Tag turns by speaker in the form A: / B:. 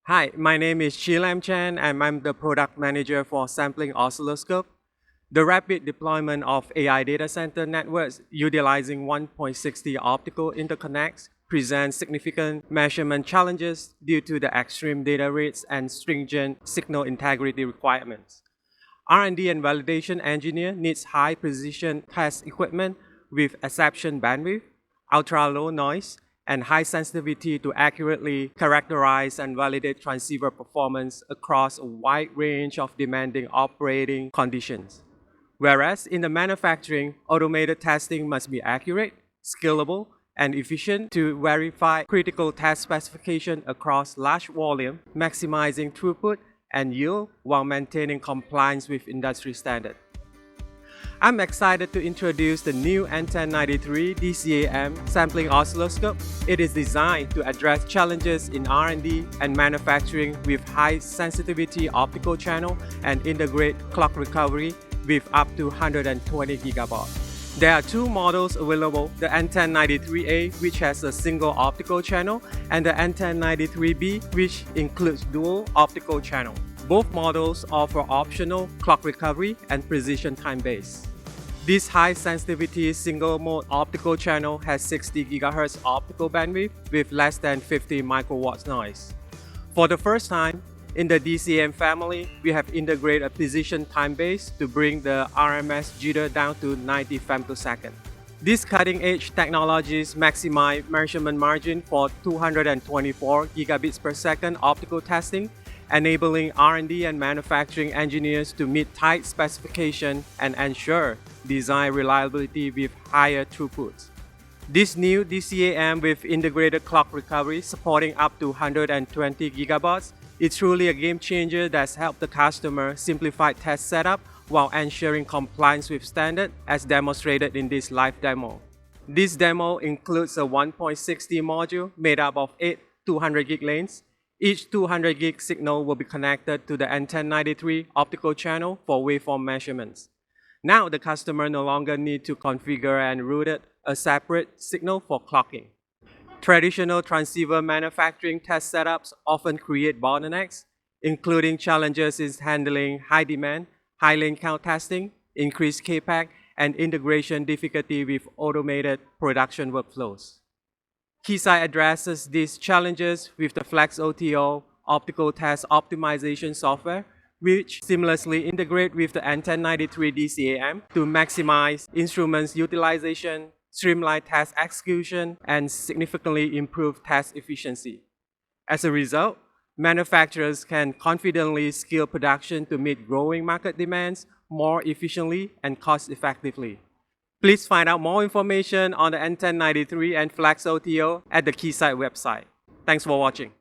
A: Hi, my name is Chilam Chan and I'm the product manager for Sampling Oscilloscope. The rapid deployment of AI data center networks utilizing 1.6T optical interconnects presents significant measurement challenges due to the extreme data rates and stringent signal integrity requirements. R&D and validation engineer needs high precision test equipment with exception bandwidth, ultra-low noise, and high sensitivity to accurately characterize and validate transceiver performance across a wide range of demanding operating conditions. Whereas in the manufacturing, automated testing must be accurate, scalable, and efficient to verify critical test specification across large volume, maximizing throughput and yield while maintaining compliance with industry standard. I'm excited to introduce the new N1093 DCAM sampling oscilloscope. It is designed to address challenges in R&D and manufacturing with high sensitivity optical channel and integrate clock recovery with up to 120 gigabaud. There are two models available, the N1093A, which has a single optical channel, and the N1093B, which includes dual optical channel. Both models offer optional clock recovery and precision time base. This high-sensitivity single-mode optical channel has 60 GHz optical bandwidth with less than 50 microwatts noise. For the first time, in the DCAM family, we have integrated a precision time base to bring the RMS jitter down to 90 femtosecond. These cutting-edge technologies maximize measurement margin for 224 gigabits per second optical testing, enabling R&D and manufacturing engineers to meet tight specifications and ensure design reliability with higher throughputs. This new DCAM with integrated clock recovery supporting up to 120 gigabaud is truly a game changer that's helped the customer simplify test setup while ensuring compliance with standard as demonstrated in this live demo. This demo includes a 1.6T module made up of 8 200 gig lanes. Each 200 gig signal will be connected to the N1093 optical channel for waveform measurements. Now the customer no longer needs to configure and route a separate signal for clocking. Traditional transceiver manufacturing test setups often create bottlenecks, including challenges in handling high demand, high lane count testing, increased CAPEX, and integration difficulty with automated production workflows. Keysight addresses these challenges with the FlexOTO optical test optimization software, which seamlessly integrates with the N1093 DCAM to maximize instruments utilization, streamline test execution, and significantly improve test efficiency. As a result, manufacturers can confidently scale production to meet growing market demands more efficiently and cost-effectively. Please find out more information on the N1093 and FlexOTO at the Keysight website. Thanks for watching.